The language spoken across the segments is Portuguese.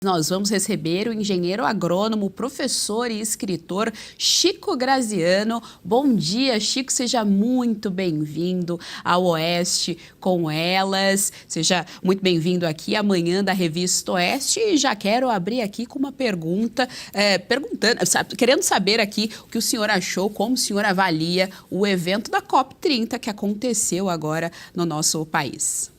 Nós vamos receber o engenheiro agrônomo, professor e escritor Chico Graziano. Bom dia, Chico, seja muito bem-vindo ao Oeste com Elas. Seja muito bem-vindo aqui amanhã da Revista Oeste. E já quero abrir aqui com uma pergunta, querendo saber aqui o que o senhor achou, como o senhor avalia o evento da COP30 que aconteceu agora no nosso país.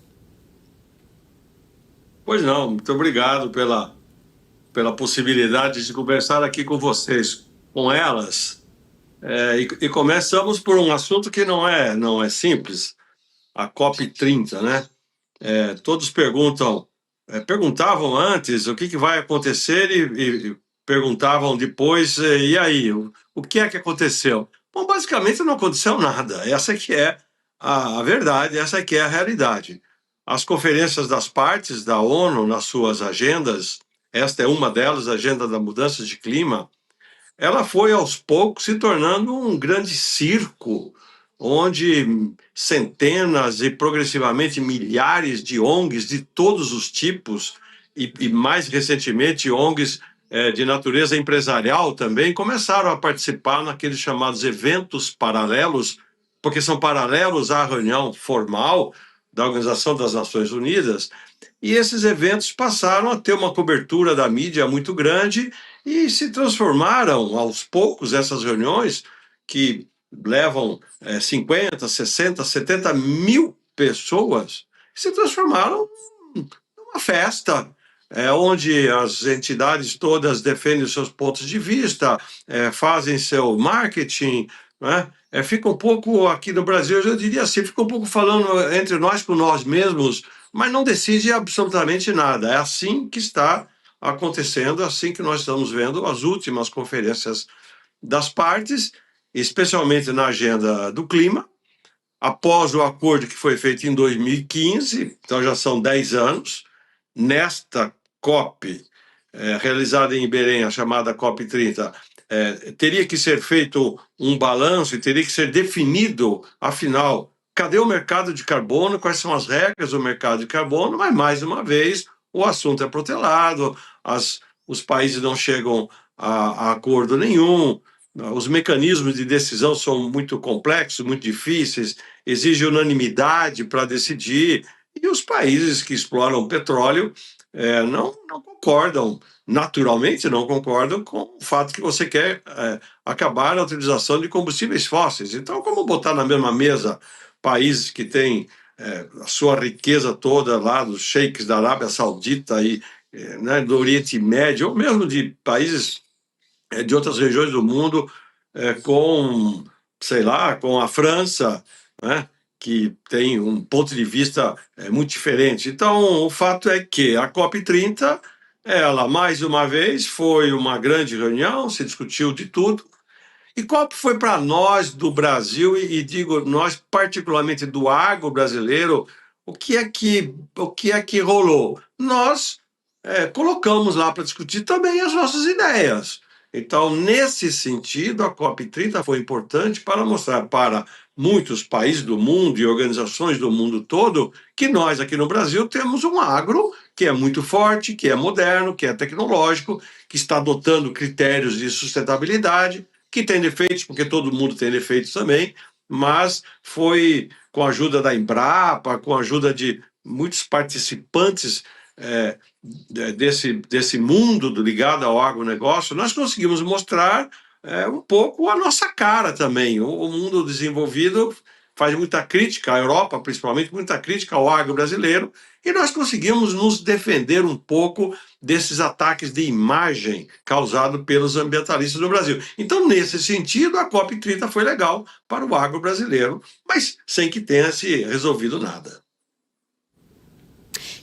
Pois não, muito obrigado pela possibilidade de conversar aqui com vocês, com elas. E começamos por um assunto que não é simples, a COP30, né? Todos perguntavam antes o que vai acontecer e perguntavam depois, e aí, o que é que aconteceu? Bom, basicamente não aconteceu nada, essa que é a verdade, essa que é a realidade. As conferências das partes da ONU, nas suas agendas, esta é uma delas, a Agenda da Mudança de Clima, ela foi aos poucos se tornando um grande circo, onde centenas e progressivamente milhares de ONGs de todos os tipos, e mais recentemente ONGs de natureza empresarial também, começaram a participar naqueles chamados eventos paralelos, porque são paralelos à reunião formal da Organização das Nações Unidas, e esses eventos passaram a ter uma cobertura da mídia muito grande e se transformaram, aos poucos, essas reuniões, que levam 50, 60, 70 mil pessoas, se transformaram numa festa, onde as entidades todas defendem os seus pontos de vista, fazem seu marketing, né? Fica um pouco, aqui no Brasil, eu diria assim, fica um pouco falando entre nós com nós mesmos, mas não decide absolutamente nada. É assim que está acontecendo, assim que nós estamos vendo as últimas conferências das partes, especialmente na agenda do clima, após o acordo que foi feito em 2015, então já são 10 anos, nesta COP, realizada em Belém, a chamada COP30, teria que ser feito um balanço e teria que ser definido, afinal, cadê o mercado de carbono, quais são as regras do mercado de carbono, mas, mais uma vez, o assunto é protelado, os países não chegam a acordo nenhum, os mecanismos de decisão são muito complexos, muito difíceis, exige unanimidade para decidir, e os países que exploram petróleo não concordam, naturalmente não concordam com o fato que você quer acabar a utilização de combustíveis fósseis. Então, como botar na mesma mesa países que têm a sua riqueza toda lá, dos sheiks da Arábia Saudita e né, do Oriente Médio, ou mesmo de países de outras regiões do mundo, com, sei lá, com a França, né, que tem um ponto de vista muito diferente. Então, o fato é que a COP30, ela, mais uma vez, foi uma grande reunião, se discutiu de tudo. E qual foi para nós do Brasil, e digo nós particularmente do agro brasileiro, o que é que rolou? Nós colocamos lá para discutir também as nossas ideias. Então, nesse sentido, a COP30 foi importante para mostrar para muitos países do mundo e organizações do mundo todo que nós aqui no Brasil temos um agro que é muito forte, que é moderno, que é tecnológico, que está adotando critérios de sustentabilidade, que tem defeitos, porque todo mundo tem defeitos também, mas foi com a ajuda da Embrapa, com a ajuda de muitos participantes desse mundo ligado ao agronegócio, nós conseguimos mostrar um pouco a nossa cara também. O mundo desenvolvido faz muita crítica, a Europa principalmente, muita crítica ao agro brasileiro, e nós conseguimos nos defender um pouco desses ataques de imagem causados pelos ambientalistas no Brasil. Então, nesse sentido, a COP30 foi legal para o agro brasileiro, mas sem que tenha se resolvido nada.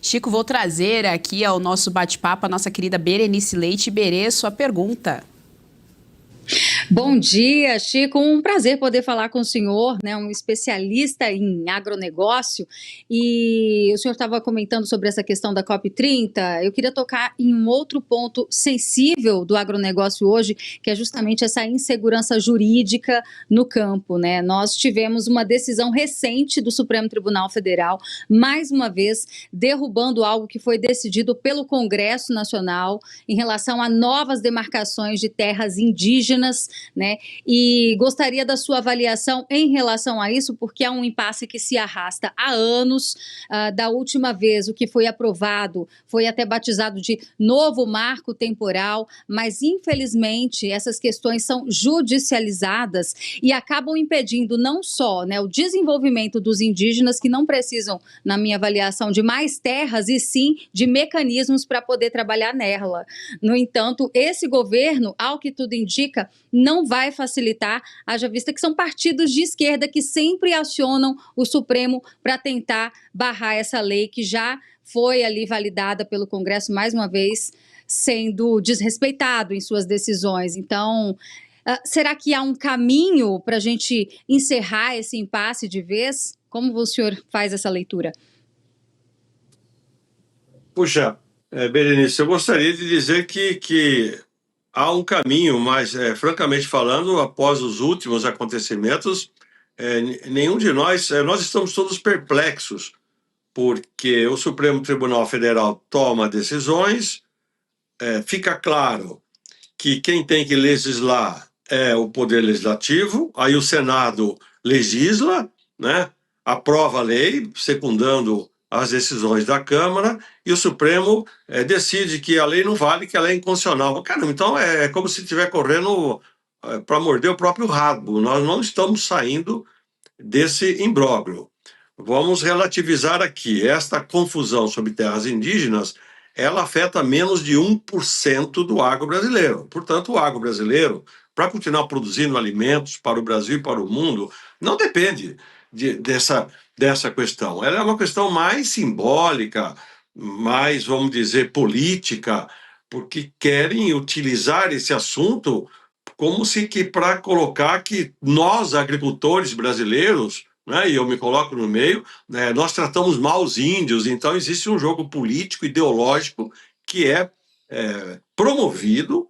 Chico, vou trazer aqui ao nosso bate-papo a nossa querida Berenice Leite. Berê, sua pergunta. Bom dia, Chico. Um prazer poder falar com o senhor, né, um especialista em agronegócio. E o senhor estava comentando sobre essa questão da COP30. Eu queria tocar em um outro ponto sensível do agronegócio hoje, que é justamente essa insegurança jurídica no campo, né? Nós tivemos uma decisão recente do Supremo Tribunal Federal, mais uma vez, derrubando algo que foi decidido pelo Congresso Nacional em relação a novas demarcações de terras indígenas, né? E gostaria da sua avaliação em relação a isso, porque é um impasse que se arrasta há anos. Da última vez, o que foi aprovado foi até batizado de novo marco temporal, mas infelizmente essas questões são judicializadas e acabam impedindo não só, né, o desenvolvimento dos indígenas, que não precisam, na minha avaliação, de mais terras, e sim de mecanismos para poder trabalhar nela. No entanto, esse governo, ao que tudo indica, não vai facilitar, haja vista que são partidos de esquerda que sempre acionam o Supremo para tentar barrar essa lei que já foi ali validada pelo Congresso, mais uma vez sendo desrespeitado em suas decisões. Então, será que há um caminho para a gente encerrar esse impasse de vez? Como o senhor faz essa leitura? Puxa, Berenice, eu gostaria de dizer que há um caminho, mas, francamente falando, após os últimos acontecimentos, nenhum de nós, nós estamos todos perplexos, porque o Supremo Tribunal Federal toma decisões, fica claro que quem tem que legislar é o Poder Legislativo, aí o Senado legisla, né, aprova a lei, secundando as decisões da Câmara, e o Supremo decide que a lei não vale, que ela é inconstitucional. Caramba, então é como se estiver correndo para morder o próprio rabo. Nós não estamos saindo desse imbróglio. Vamos relativizar aqui. Esta confusão sobre terras indígenas, ela afeta menos de 1% do agro brasileiro. Portanto, o agro brasileiro, para continuar produzindo alimentos para o Brasil e para o mundo, não depende dessa questão. Ela é uma questão mais simbólica, mais, vamos dizer, política, porque querem utilizar esse assunto como se que para colocar que nós, agricultores brasileiros, né, e eu me coloco no meio, né, nós tratamos mal os índios, então existe um jogo político, ideológico, que promovido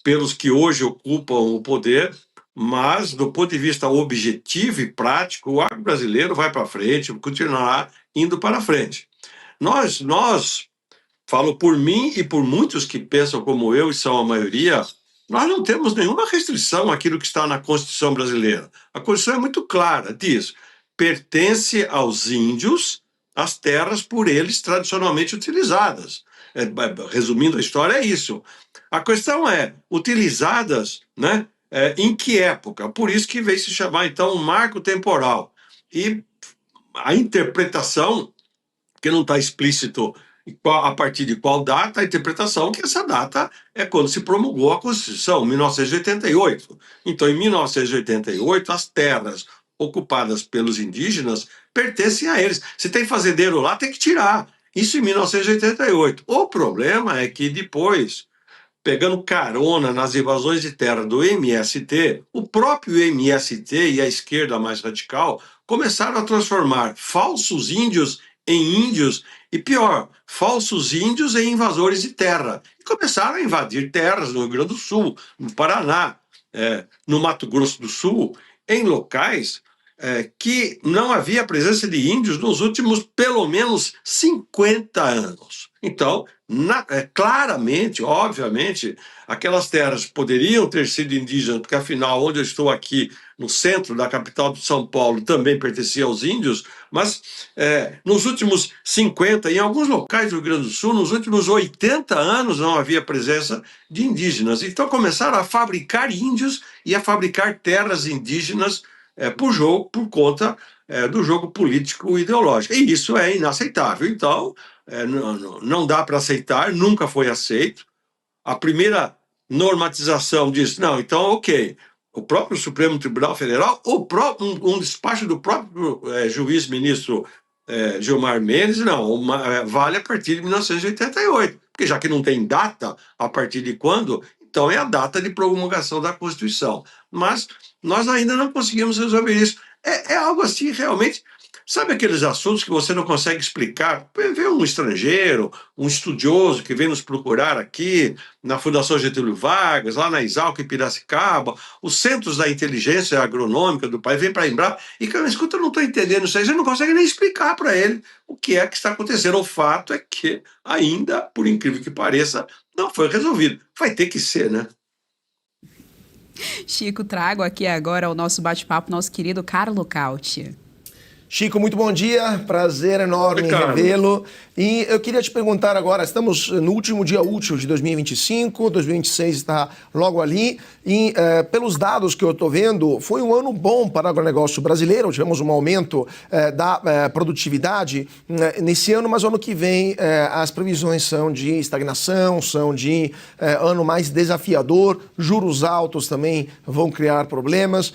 pelos que hoje ocupam o poder, mas do ponto de vista objetivo e prático, o agro brasileiro vai para frente, continuará indo para frente. Nós, falo por mim e por muitos que pensam como eu, e são a maioria, nós não temos nenhuma restrição àquilo que está na Constituição brasileira. A Constituição é muito clara, diz: pertence aos índios as terras por eles tradicionalmente utilizadas. Resumindo a história, é isso. A questão é, utilizadas, né, em que época? Por isso que veio se chamar, então, um marco temporal. E a interpretação, que não está explícito a partir de qual data, a interpretação que essa data é quando se promulgou a Constituição, 1988. Então, em 1988, as terras ocupadas pelos indígenas pertencem a eles. Se tem fazendeiro lá, tem que tirar. Isso em 1988. O problema é que depois, pegando carona nas invasões de terra do MST, o próprio MST e a esquerda mais radical começaram a transformar falsos índios em índios e, pior, falsos índios em invasores de terra. E começaram a invadir terras no Rio Grande do Sul, no Paraná, no Mato Grosso do Sul, em locais que não havia presença de índios nos últimos, pelo menos, 50 anos. Então, claramente, obviamente, aquelas terras poderiam ter sido indígenas, porque, afinal, onde eu estou aqui, no centro da capital de São Paulo, também pertencia aos índios, mas nos últimos 50, em alguns locais do Rio Grande do Sul, nos últimos 80 anos não havia presença de indígenas. Então começaram a fabricar índios e a fabricar terras indígenas por conta do jogo político ideológico. E isso é inaceitável. Então, não dá para aceitar, nunca foi aceito. A primeira normatização diz, não, então, ok, o próprio Supremo Tribunal Federal, um despacho do próprio juiz-ministro Gilmar Mendes, não, vale a partir de 1988, porque já que não tem data a partir de quando, então é a data de promulgação da Constituição. Mas nós ainda não conseguimos resolver isso. É algo assim, realmente. Sabe aqueles assuntos que você não consegue explicar? Vê um estrangeiro, um estudioso que vem nos procurar aqui, na Fundação Getúlio Vargas, lá na Exalc, em Piracicaba, os centros da inteligência agronômica do país, vem para a Embrapa, e cara, escuta, eu não estou entendendo isso aí, você não consegue nem explicar para ele o que é que está acontecendo. O fato é que ainda, por incrível que pareça, não foi resolvido. Vai ter que ser, né? Chico, trago aqui agora ao nosso bate-papo nosso querido Carlo Cauti. Chico, muito bom dia, prazer enorme em revê-lo. E eu queria te perguntar agora, estamos no último dia útil de 2025, 2026 está logo ali, e pelos dados que eu estou vendo, foi um ano bom para o agronegócio brasileiro, tivemos um aumento da produtividade nesse ano, mas ano que vem as previsões são de estagnação, são de ano mais desafiador, juros altos também vão criar problemas,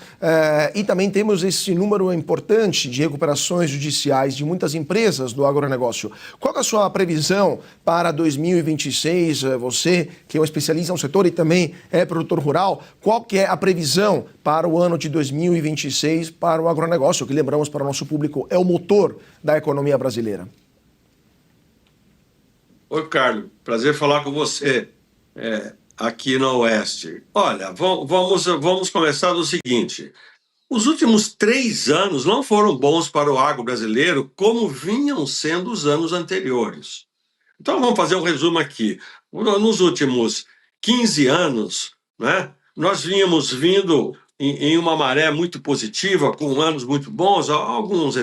e também temos esse número importante de recuperações judiciais de muitas empresas do agronegócio. Qual é a sua previsão para 2026? Você, que é um especialista no setor e também é produtor rural, qual que é a previsão para o ano de 2026 para o agronegócio, que lembramos para o nosso público é o motor da economia brasileira? Oi, Carlos. Prazer falar com você aqui no Oeste. Olha, vamos começar do seguinte. Os últimos 3 anos não foram bons para o agro brasileiro como vinham sendo os anos anteriores. Então, vamos fazer um resumo aqui. Nos últimos 15 anos, né, nós vínhamos vindo em uma maré muito positiva, com anos muito bons, algumas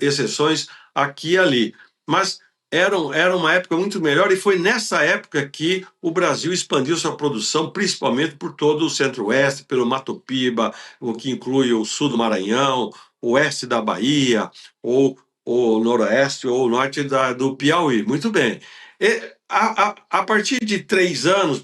exceções aqui e ali. Mas era uma época muito melhor, e foi nessa época que o Brasil expandiu sua produção, principalmente por todo o centro-oeste, pelo Mato Piba, o que inclui o sul do Maranhão, o oeste da Bahia, ou o noroeste ou o norte do Piauí. Muito bem. A partir de 3 anos,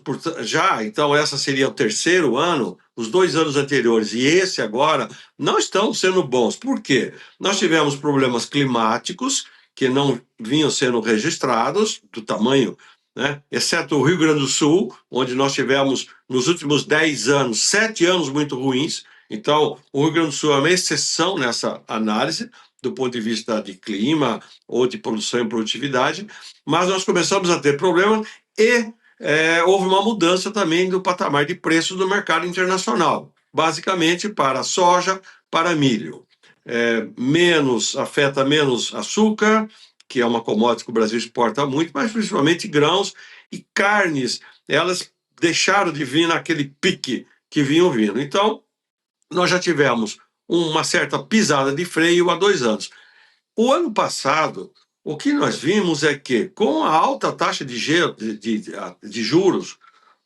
então essa seria o 3º ano, os 2 anos anteriores e esse agora, não estão sendo bons. Por quê? Nós tivemos problemas climáticos, que não vinham sendo registrados, do tamanho, né? Exceto o Rio Grande do Sul, onde nós tivemos, nos últimos 10 anos, 7 anos muito ruins. Então, o Rio Grande do Sul é uma exceção nessa análise, do ponto de vista de clima ou de produção e produtividade, mas nós começamos a ter problemas e houve uma mudança também do patamar de preços do mercado internacional, basicamente para soja, para milho. Afeta menos açúcar, que é uma commodity que o Brasil exporta muito, mas principalmente grãos e carnes, elas deixaram de vir naquele pique que vinham vindo. Então, nós já tivemos uma certa pisada de freio há 2 anos. O ano passado, o que nós vimos é que, com a alta taxa de juros,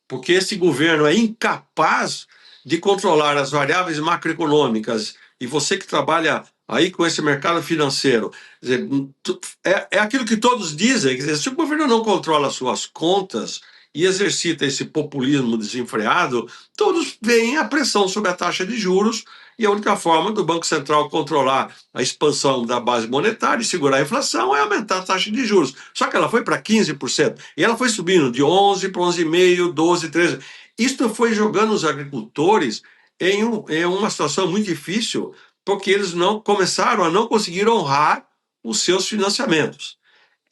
porque esse governo é incapaz de controlar as variáveis macroeconômicas, e você que trabalha aí com esse mercado financeiro, é aquilo que todos dizem, quer dizer, se o governo não controla as suas contas e exercita esse populismo desenfreado, todos veem a pressão sobre a taxa de juros, e a única forma do Banco Central controlar a expansão da base monetária e segurar a inflação é aumentar a taxa de juros. Só que ela foi para 15%, e ela foi subindo de 11 para 11,5%, 12%, 13%. Isto foi jogando os agricultores em uma situação muito difícil, porque eles começaram a não conseguir honrar os seus financiamentos.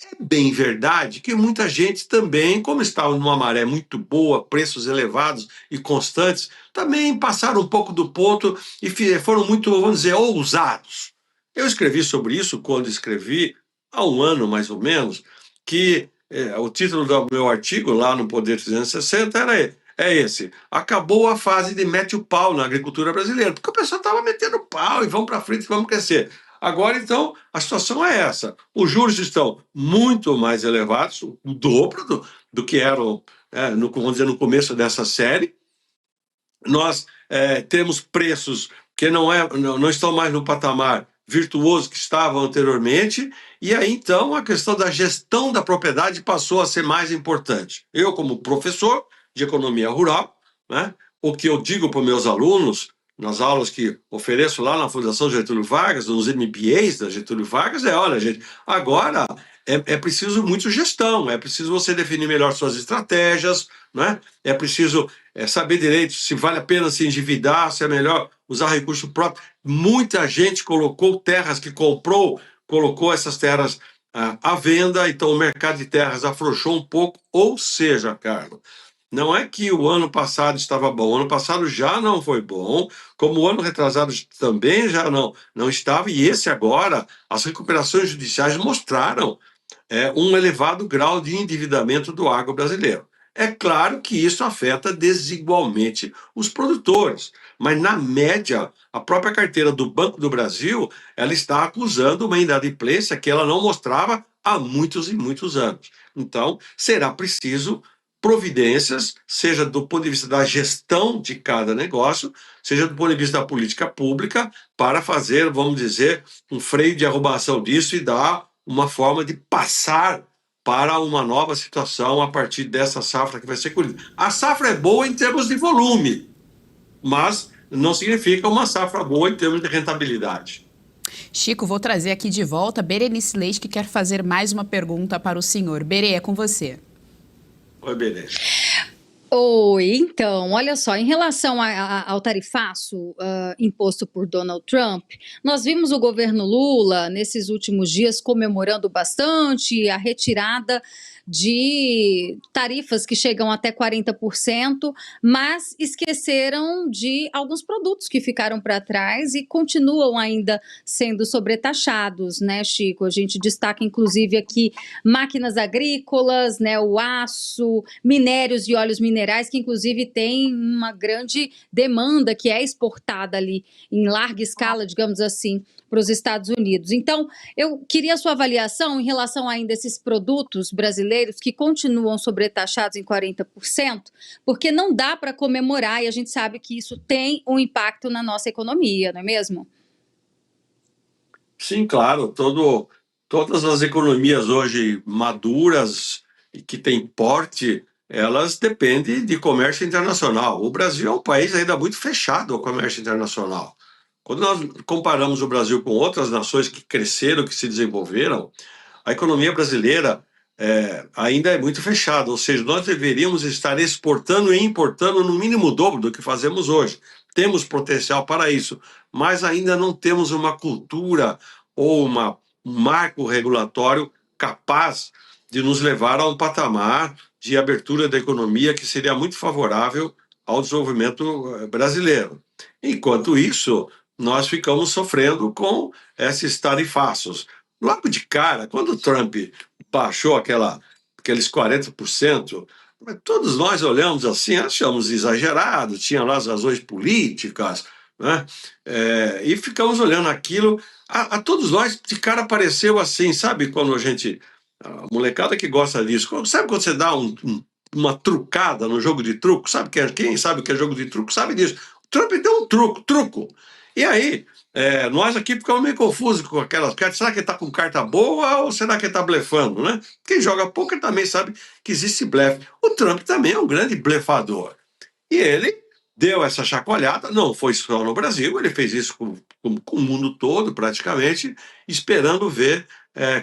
É bem verdade que muita gente também, como estava numa maré muito boa, preços elevados e constantes, também passaram um pouco do ponto e foram muito, vamos dizer, ousados. Eu escrevi sobre isso quando escrevi, há 1 ano mais ou menos, que o título do meu artigo lá no Poder 360 é esse: acabou a fase de mete o pau na agricultura brasileira, porque o pessoal estava metendo pau e vamos para frente, vamos crescer. Agora, então, a situação é essa. Os juros estão muito mais elevados, o dobro do que eram, vamos dizer, no começo dessa série. Nós temos preços que não estão mais no patamar virtuoso que estavam anteriormente, e aí, então, a questão da gestão da propriedade passou a ser mais importante. Eu, como professor de economia rural, né, o que eu digo para os meus alunos, nas aulas que ofereço lá na Fundação Getúlio Vargas, nos MBAs da Getúlio Vargas, olha, gente, agora é preciso muito gestão, é preciso você definir melhor suas estratégias, né? É preciso saber direito se vale a pena se endividar, se é melhor usar recurso próprio. Muita gente colocou terras que comprou, colocou essas terras à venda, então o mercado de terras afrouxou um pouco, ou seja, Carlos, não é que o ano passado estava bom, o ano passado já não foi bom, como o ano retrasado também já não estava, e esse agora, as recuperações judiciais mostraram um elevado grau de endividamento do agro brasileiro. É claro que isso afeta desigualmente os produtores, mas na média, a própria carteira do Banco do Brasil, ela está acusando uma inadimplência que ela não mostrava há muitos e muitos anos. Então, será preciso providências, seja do ponto de vista da gestão de cada negócio, seja do ponto de vista da política pública, para fazer, vamos dizer, um freio de arrumação disso e dar uma forma de passar para uma nova situação a partir dessa safra que vai ser colhida. A safra é boa em termos de volume, mas não significa uma safra boa em termos de rentabilidade. Chico, vou trazer aqui de volta Berenice Leite, que quer fazer mais uma pergunta para o senhor. Berê, é com você. Oi, Berenice. Oi, então, olha só, em relação ao tarifaço imposto por Donald Trump, nós vimos o governo Lula, nesses últimos dias, comemorando bastante a retirada de tarifas que chegam até 40%, mas esqueceram de alguns produtos que ficaram para trás e continuam ainda sendo sobretaxados, né, Chico? A gente destaca, inclusive, aqui máquinas agrícolas, né, o aço, minérios e óleos minerais, que inclusive tem uma grande demanda que é exportada ali em larga escala, digamos assim, para os Estados Unidos. Então, eu queria a sua avaliação em relação ainda a esses produtos brasileiros que continuam sobretaxados em 40%, porque não dá para comemorar e a gente sabe que isso tem um impacto na nossa economia, não é mesmo? Sim, claro. Todas as economias hoje maduras e que têm porte, elas dependem de comércio internacional. O Brasil é um país ainda muito fechado ao comércio internacional. Quando nós comparamos o Brasil com outras nações que cresceram, que se desenvolveram, a economia brasileira ainda é muito fechada, ou seja, nós deveríamos estar exportando e importando no mínimo o dobro do que fazemos hoje. Temos potencial para isso, mas ainda não temos uma cultura ou um marco regulatório capaz de nos levar a um patamar de abertura da economia que seria muito favorável ao desenvolvimento brasileiro. Enquanto isso, nós ficamos sofrendo com esses tarifaços. Logo de cara, quando o Trump baixou aqueles 40%, todos nós olhamos assim, achamos exagerado, tinha lá as razões políticas, né? E ficamos olhando aquilo, a todos nós de cara pareceu assim, sabe quando a molecada que gosta disso, sabe quando você dá uma trucada no jogo de truco, quem sabe o que é jogo de truco sabe disso, o Trump deu um truco, e aí nós aqui ficamos meio confusos com aquelas cartas. Será que ele está com carta boa ou será que ele está blefando, né? Quem joga poker também sabe que existe blefe. O Trump também é um grande blefador. E ele deu essa chacoalhada, não foi só no Brasil, ele fez isso com o mundo todo, praticamente, esperando ver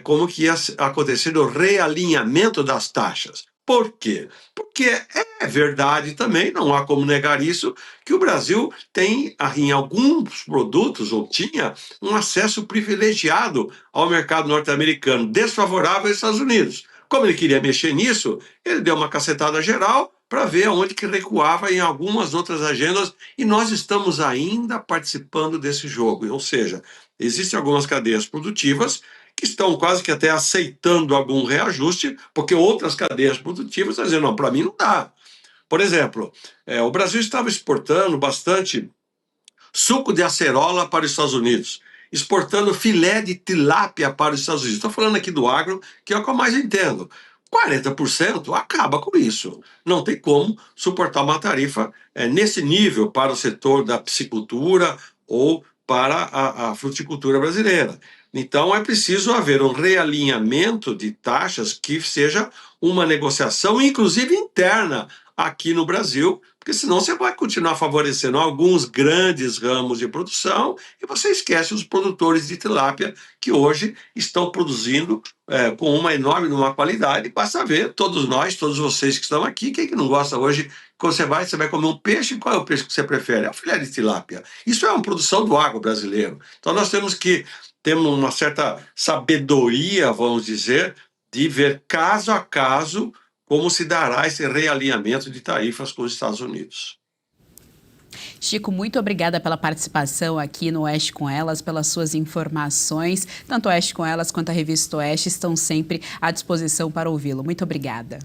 como que ia acontecer o realinhamento das taxas. Por quê? Porque é verdade também, não há como negar isso, que o Brasil tem, em alguns produtos, ou tinha, um acesso privilegiado ao mercado norte-americano, desfavorável aos Estados Unidos. Como ele queria mexer nisso, ele deu uma cacetada geral para ver onde que recuava em algumas outras agendas, e nós estamos ainda participando desse jogo. Ou seja, existem algumas cadeias produtivas que estão quase que até aceitando algum reajuste, porque outras cadeias produtivas estão dizendo, não, para mim não dá. Por exemplo, o Brasil estava exportando bastante suco de acerola para os Estados Unidos, exportando filé de tilápia para os Estados Unidos. Estou falando aqui do agro, que é o que eu mais entendo. 40% acaba com isso. Não tem como suportar uma tarifa nesse nível para o setor da piscicultura ou para a fruticultura brasileira. Então, é preciso haver um realinhamento de taxas que seja uma negociação, inclusive interna, aqui no Brasil, porque senão você vai continuar favorecendo alguns grandes ramos de produção e você esquece os produtores de tilápia que hoje estão produzindo com uma enorme qualidade. Basta ver, todos nós, todos vocês que estão aqui, quem que não gosta hoje, quando você vai comer um peixe, qual é o peixe que você prefere? É o filé de tilápia. Isso é uma produção do agro brasileiro. Então nós temos que ter uma certa sabedoria, vamos dizer, de ver caso a caso como se dará esse realinhamento de tarifas com os Estados Unidos. Chico, muito obrigada pela participação aqui no Oeste com Elas, pelas suas informações. Tanto o Oeste com Elas quanto a Revista Oeste estão sempre à disposição para ouvi-lo. Muito obrigada.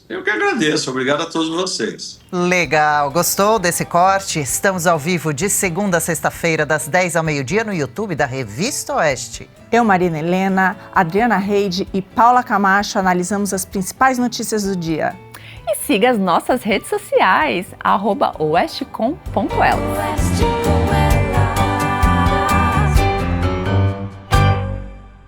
Eu que agradeço. Obrigado a todos vocês. Legal. Gostou desse corte? Estamos ao vivo de segunda a sexta-feira, das 10 ao meio-dia, no YouTube da Revista Oeste. Eu, Marina Helena, Adriana Reide e Paula Camacho analisamos as principais notícias do dia. E siga as nossas redes sociais, @oestecom.elas.